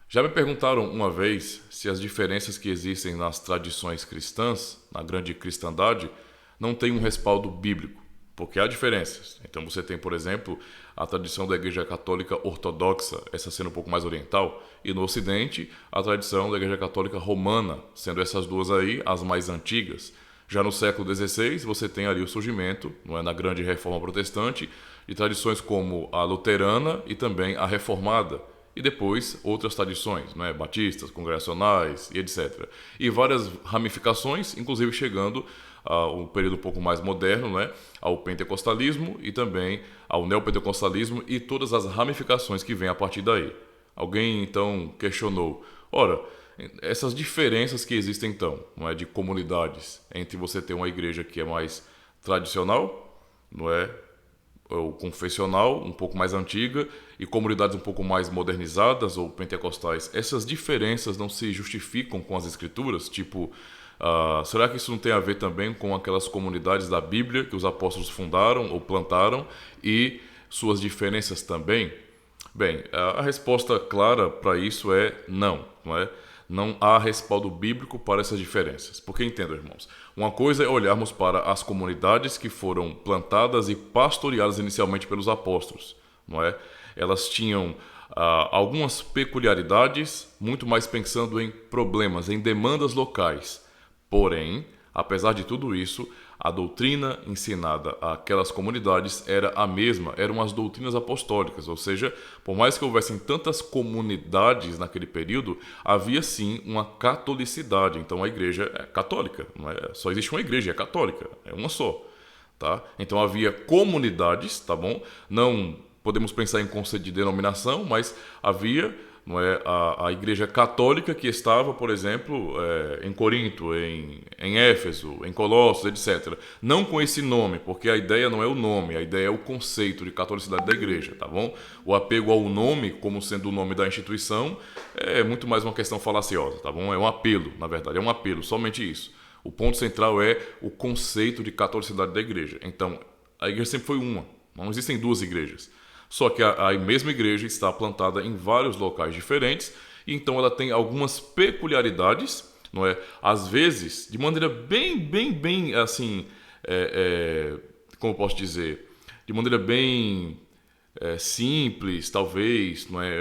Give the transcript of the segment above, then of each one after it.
Já me perguntaram uma vez se as diferenças que existem nas tradições cristãs, na grande cristandade, não têm um respaldo bíblico, porque há diferenças. Então você tem, por exemplo, a tradição da Igreja Católica Ortodoxa, essa sendo um pouco mais oriental, e no Ocidente, a tradição da Igreja Católica Romana, sendo essas duas aí as mais antigas. Já no século XVI, você tem ali o surgimento, não é, na grande reforma protestante, de tradições como a luterana e também a reformada, e depois outras tradições, né, batistas, congregacionais e etc. E várias ramificações, inclusive chegando a um período um pouco mais moderno, né, ao pentecostalismo e também ao neopentecostalismo e todas as ramificações que vêm a partir daí. Alguém então questionou, ora, essas diferenças que existem então, não é, de comunidades, entre você ter uma igreja que é mais tradicional, não é, ou confessional, um pouco mais antiga, e comunidades um pouco mais modernizadas ou pentecostais, essas diferenças não se justificam com as escrituras? Tipo, será que isso não tem a ver também com aquelas comunidades da Bíblia que os apóstolos fundaram ou plantaram e suas diferenças também? Bem, a resposta clara para isso é não, não é? Não há respaldo bíblico para essas diferenças. Porque entenda, irmãos, uma coisa é olharmos para as comunidades que foram plantadas e pastoreadas inicialmente pelos apóstolos, não é? Elas tinham algumas peculiaridades, muito mais pensando em problemas, em demandas locais. Porém, apesar de tudo isso, a doutrina ensinada àquelas comunidades era a mesma, eram as doutrinas apostólicas, ou seja, por mais que houvessem tantas comunidades naquele período, havia sim uma catolicidade. Então a igreja é católica, não é? Só existe uma igreja, é católica, é uma só, tá? Então havia comunidades, tá bom? Não podemos pensar em conceito de denominação, mas havia, não é, a igreja católica que estava, por exemplo, em Corinto, em Éfeso, em Colossos, etc. Não com esse nome, porque a ideia não é o nome, a ideia é o conceito de catolicidade da igreja, tá bom? O apego ao nome, como sendo o nome da instituição, é muito mais uma questão falaciosa, tá bom? É um apelo, na verdade, é um apelo, somente isso. O ponto central é o conceito de catolicidade da igreja. Então, a igreja sempre foi uma, não existem duas igrejas. Só que a mesma igreja está plantada em vários locais diferentes, e então ela tem algumas peculiaridades, não é? Às vezes, de maneira bem, assim, como eu posso dizer, de maneira bem simples, talvez, não é?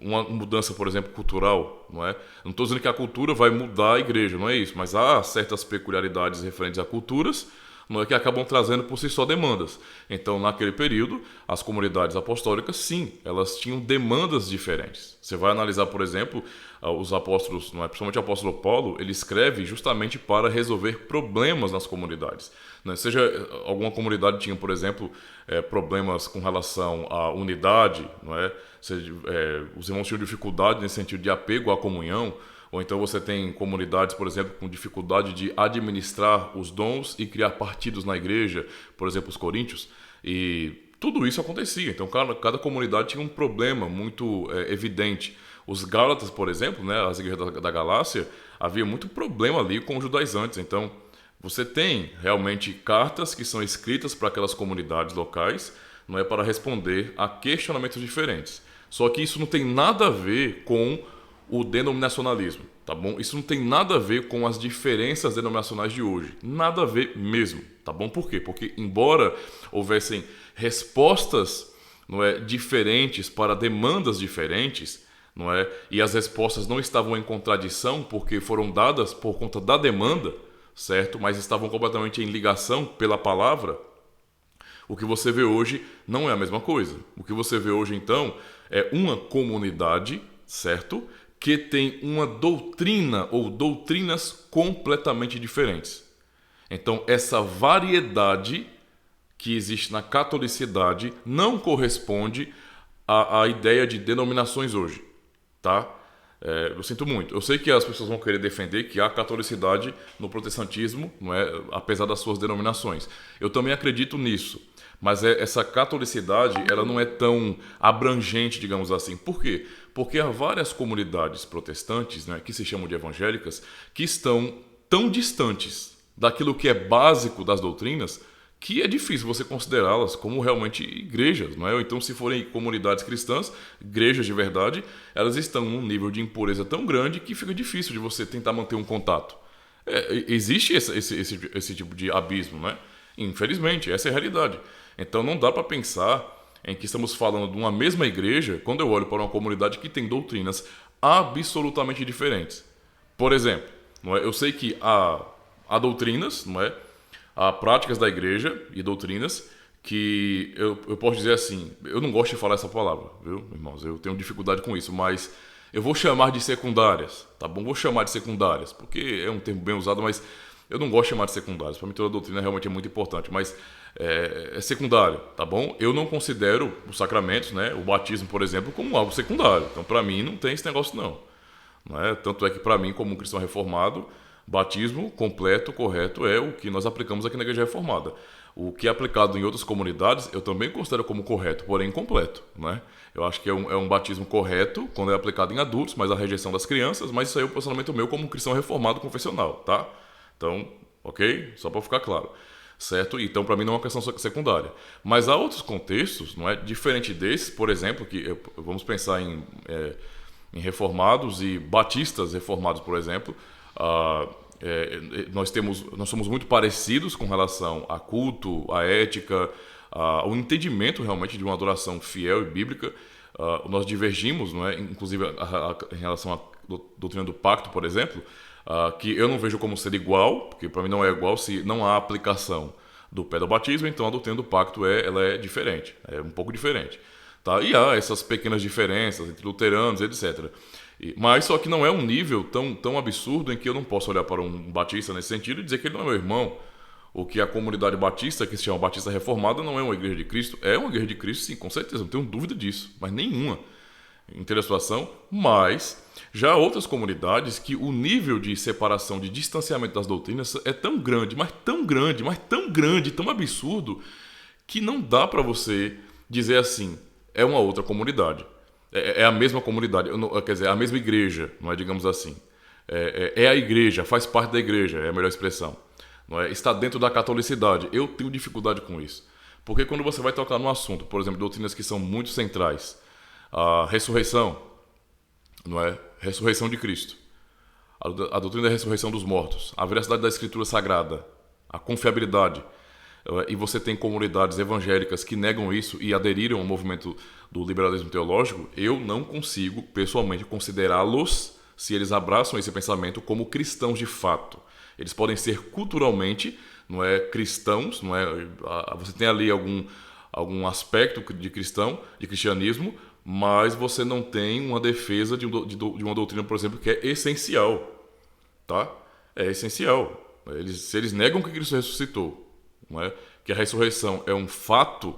Uma mudança, por exemplo, cultural, não é? Não estou dizendo que a cultura vai mudar a igreja, não é isso, mas há certas peculiaridades referentes a culturas, não é, que acabam trazendo por si só demandas. Então, naquele período, as comunidades apostólicas, sim, elas tinham demandas diferentes. Você vai analisar, por exemplo, os apóstolos, não é, principalmente o apóstolo Paulo, ele escreve justamente para resolver problemas nas comunidades. Não é? Seja alguma comunidade tinha, por exemplo, problemas com relação à unidade, não é? Os irmãos tinham dificuldade nesse sentido de apego à comunhão. Ou então você tem comunidades, por exemplo, com dificuldade de administrar os dons e criar partidos na igreja, por exemplo, os coríntios. E tudo isso acontecia. Então, cada comunidade tinha um problema muito evidente. Os Gálatas, por exemplo, né, as igrejas da Galácia, havia muito problema ali com os judaizantes. Então, você tem realmente cartas que são escritas para aquelas comunidades locais, não é, para responder a questionamentos diferentes. Só que isso não tem nada a ver com o denominacionalismo, tá bom? Isso não tem nada a ver com as diferenças denominacionais de hoje. Nada a ver mesmo, tá bom? Por quê? Porque embora houvessem respostas, não é, diferentes para demandas diferentes, não é? E as respostas não estavam em contradição porque foram dadas por conta da demanda, certo? Mas estavam completamente em ligação pela palavra. O que você vê hoje não é a mesma coisa. O que você vê hoje, então, é uma comunidade, certo? Que tem uma doutrina ou doutrinas completamente diferentes. Então, essa variedade que existe na catolicidade não corresponde à ideia de denominações hoje, tá? Eu sinto muito. Eu sei que as pessoas vão querer defender que há catolicidade no protestantismo, não é? Apesar das suas denominações. Eu também acredito nisso. Mas essa catolicidade, ela não é tão abrangente, digamos assim. Por quê? Porque há várias comunidades protestantes, né, que se chamam de evangélicas, que estão tão distantes daquilo que é básico das doutrinas, que é difícil você considerá-las como realmente igrejas, não é? Ou então, se forem comunidades cristãs, igrejas de verdade, elas estão num nível de impureza tão grande que fica difícil de você tentar manter um contato. Existe esse tipo de abismo, né? Infelizmente, essa é a realidade. Então não dá para pensar em que estamos falando de uma mesma igreja quando eu olho para uma comunidade que tem doutrinas absolutamente diferentes. Por exemplo, não é? Eu sei que há doutrinas, não é? Há práticas da igreja e doutrinas que eu posso dizer assim, eu não gosto de falar essa palavra, viu, irmãos? Eu tenho dificuldade com isso, mas eu vou chamar de secundárias, tá bom? Vou chamar de secundárias, porque é um termo bem usado, mas eu não gosto de chamar de secundárias. Para mim, toda a doutrina realmente é muito importante, mas é secundário, tá bom? Eu não considero os sacramentos, né, o batismo, por exemplo, como algo secundário. Então, para mim, não tem esse negócio, não é? Tanto é que, para mim, como um cristão reformado, batismo completo, correto, é o que nós aplicamos aqui na Igreja Reformada. O que é aplicado em outras comunidades, eu também considero como correto, porém incompleto, né? Eu acho que é um batismo correto quando é aplicado em adultos, mas a rejeição das crianças, mas isso aí é o posicionamento meu como cristão reformado confessional, tá? Então, ok? Só para ficar claro, certo? Então, para mim não é uma questão secundária. Mas há outros contextos, não é? Diferente desses, por exemplo, que vamos pensar em reformados e batistas reformados, por exemplo. Nós somos muito parecidos com relação a culto, a ética, ao entendimento realmente de uma adoração fiel e bíblica. Nós divergimos, não é? Inclusive em relação à doutrina do pacto, por exemplo, que eu não vejo como ser igual, porque para mim não é igual se não há aplicação do pé do batismo, então a doutrina do pacto ela é diferente, é um pouco diferente. Tá? E há essas pequenas diferenças entre luteranos, etc. Mas só que não é um nível tão absurdo em que eu não posso olhar para um batista nesse sentido e dizer que ele não é meu irmão. Ou que a comunidade batista, que se chama Batista Reformada, não é uma igreja de Cristo. É uma igreja de Cristo, sim, com certeza, não tenho dúvida disso, mas nenhuma. Entende a situação? Mas já há outras comunidades que o nível de separação, de distanciamento das doutrinas é tão grande, mas tão grande, mas tão grande, tão absurdo, que não dá para você dizer assim, é uma outra comunidade. É a mesma comunidade, quer dizer, é a mesma igreja, não é, digamos assim. É a igreja, faz parte da igreja, é a melhor expressão. Não é? Está dentro da catolicidade. Eu tenho dificuldade com isso. Porque quando você vai tocar num assunto, por exemplo, doutrinas que são muito centrais, a ressurreição, não é? Ressurreição de Cristo, a doutrina da ressurreição dos mortos, a veracidade da Escritura Sagrada, a confiabilidade, e você tem comunidades evangélicas que negam isso e aderiram ao movimento do liberalismo teológico, eu não consigo, pessoalmente, considerá-los, se eles abraçam esse pensamento, como cristãos de fato. Eles podem ser culturalmente, não é, cristãos, não é? Você tem ali algum aspecto de cristianismo, mas você não tem uma defesa de uma doutrina, por exemplo, que é essencial, tá? É essencial. Se eles negam que Cristo ressuscitou, não é? Que a ressurreição é um fato,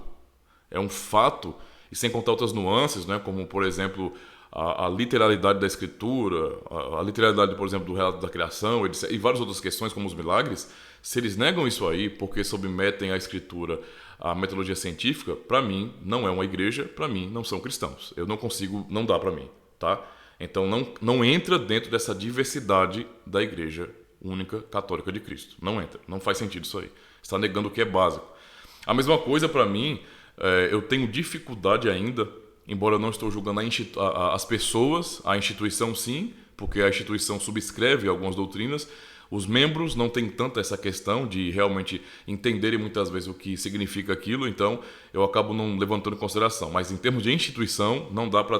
e sem contar outras nuances, né? Como, por exemplo, a literalidade da Escritura, a literalidade, por exemplo, do relato da criação, etc., e várias outras questões, como os milagres, se eles negam isso aí porque submetem a Escritura à metodologia científica, para mim, não é uma igreja, para mim, não são cristãos. Eu não consigo, não dá para mim, tá? Então, não entra dentro dessa diversidade da Igreja Única Católica de Cristo. Não entra, não faz sentido isso aí. Está negando o que é básico. A mesma coisa, para mim, eu tenho dificuldade ainda, embora eu não estou julgando as pessoas, a instituição sim, porque a instituição subscreve algumas doutrinas. Os membros não têm tanto essa questão de realmente entenderem muitas vezes o que significa aquilo, então eu acabo não levantando em consideração. Mas em termos de instituição, não dá para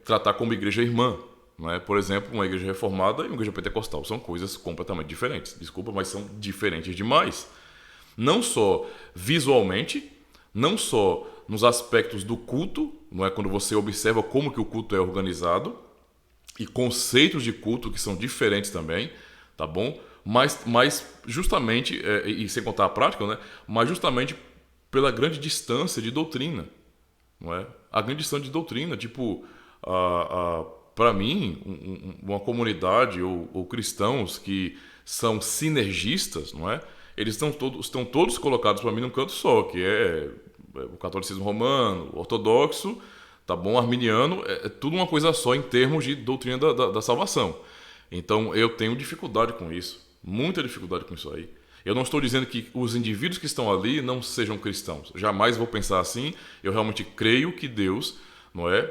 tratar como igreja irmã. Não é? Por exemplo, uma igreja reformada e uma igreja pentecostal são coisas completamente diferentes. Desculpa, mas são diferentes demais. Não só visualmente, não só nos aspectos do culto, não é, quando você observa como que o culto é organizado, e conceitos de culto que são diferentes também, tá bom? Mas justamente, e sem contar a prática, né? Mas justamente pela grande distância de doutrina, não é? A grande distância de doutrina, tipo, para mim, uma comunidade ou cristãos que são sinergistas, não é? Eles estão todos colocados para mim num canto só, que é o catolicismo romano, o ortodoxo, tá bom? Arminiano, é tudo uma coisa só em termos de doutrina da salvação. Então eu tenho dificuldade com isso, muita dificuldade com isso aí. Eu não estou dizendo que os indivíduos que estão ali não sejam cristãos. Jamais vou pensar assim. Eu realmente creio que Deus, não é?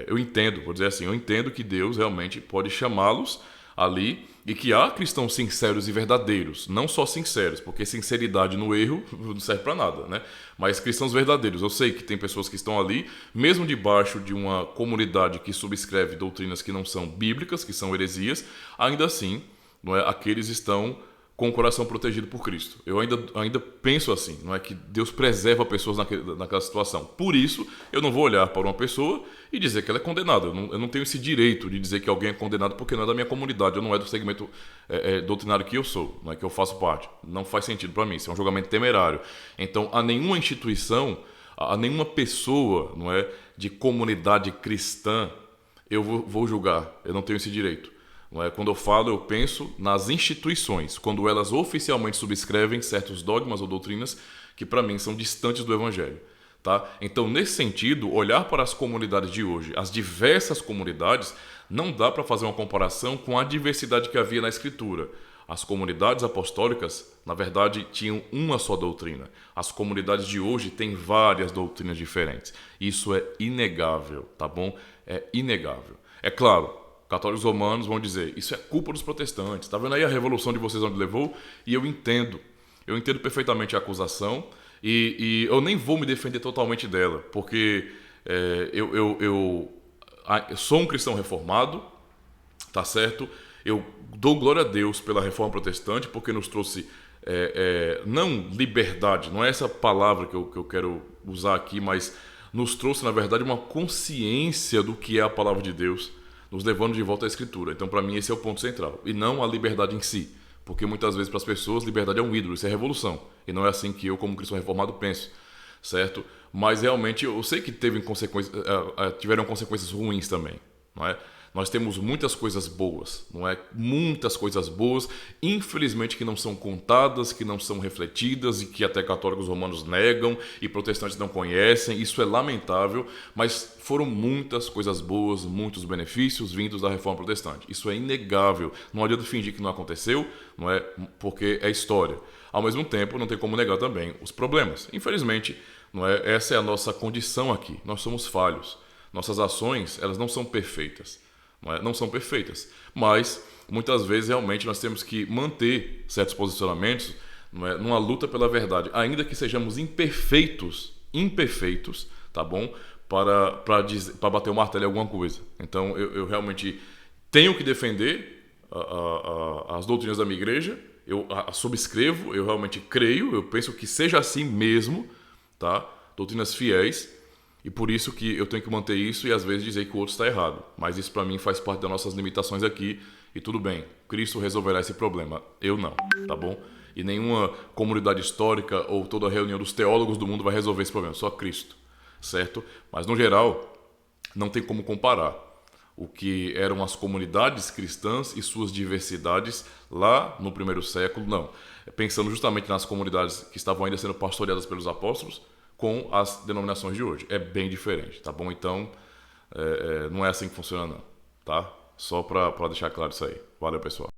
Eu entendo, vou dizer assim, eu entendo que Deus realmente pode chamá-los ali e que há cristãos sinceros e verdadeiros, não só sinceros, porque sinceridade no erro não serve para nada, né? Mas cristãos verdadeiros. Eu sei que tem pessoas que estão ali, mesmo debaixo de uma comunidade que subscreve doutrinas que não são bíblicas, que são heresias, ainda assim, não é? Aqueles estão com o coração protegido por Cristo. Eu ainda penso assim, não é que Deus preserva pessoas naquela situação. Por isso, eu não vou olhar para uma pessoa e dizer que ela é condenada. Eu não tenho esse direito de dizer que alguém é condenado porque não é da minha comunidade, ou não é do segmento doutrinário que eu sou, não é que eu faço parte. Não faz sentido para mim, isso é um julgamento temerário. Então, a nenhuma instituição, a nenhuma pessoa, não é, de comunidade cristã, eu vou julgar. Eu não tenho esse direito. Não é? Quando eu falo, eu penso nas instituições, quando elas oficialmente subscrevem certos dogmas ou doutrinas que para mim são distantes do Evangelho. Tá? Então, nesse sentido, olhar para as comunidades de hoje, as diversas comunidades, não dá para fazer uma comparação com a diversidade que havia na Escritura. As comunidades apostólicas, na verdade, tinham uma só doutrina. As comunidades de hoje têm várias doutrinas diferentes. Isso é inegável, tá bom? É inegável. É claro, católicos romanos vão dizer, isso é culpa dos protestantes. Está vendo aí a revolução de vocês onde levou? E eu entendo perfeitamente a acusação e eu nem vou me defender totalmente dela, porque eu sou um cristão reformado, tá certo? Eu dou glória a Deus pela reforma protestante, porque nos trouxe, não liberdade, não é essa palavra que eu quero usar aqui, mas nos trouxe, na verdade, uma consciência do que é a palavra de Deus, nos levando de volta à Escritura. Então, para mim, esse é o ponto central. E não a liberdade em si. Porque muitas vezes, para as pessoas, liberdade é um ídolo, isso é revolução. E não é assim que eu, como cristão reformado, penso. Certo? Mas, realmente, eu sei que tiveram consequências ruins também. Não é? Nós temos muitas coisas boas, não é? Muitas coisas boas, infelizmente que não são contadas, que não são refletidas e que até católicos romanos negam e protestantes não conhecem. Isso é lamentável, mas foram muitas coisas boas, muitos benefícios vindos da reforma protestante. Isso é inegável. Não adianta fingir que não aconteceu, não é? Porque é história. Ao mesmo tempo, não tem como negar também os problemas. Infelizmente, não é? Essa é a nossa condição aqui. Nós somos falhos. Nossas ações, elas não são perfeitas. Não são perfeitas, mas muitas vezes realmente nós temos que manter certos posicionamentos, numa luta pela verdade, ainda que sejamos imperfeitos, tá bom? Para bater o martelo em alguma coisa. Então eu realmente tenho que defender as doutrinas da minha igreja, eu a subscrevo, eu realmente creio, eu penso que seja assim mesmo, tá? Doutrinas fiéis. E por isso que eu tenho que manter isso e às vezes dizer que o outro está errado. Mas isso para mim faz parte das nossas limitações aqui. E tudo bem, Cristo resolverá esse problema. Eu não, tá bom? E nenhuma comunidade histórica ou toda a reunião dos teólogos do mundo vai resolver esse problema. Só Cristo, certo? Mas no geral, não tem como comparar o que eram as comunidades cristãs e suas diversidades lá no primeiro século, não. Pensando justamente nas comunidades que estavam ainda sendo pastoreadas pelos apóstolos, com as denominações de hoje. É bem diferente, tá bom? Então, não é assim que funciona não, tá? Só para deixar claro isso aí. Valeu, pessoal.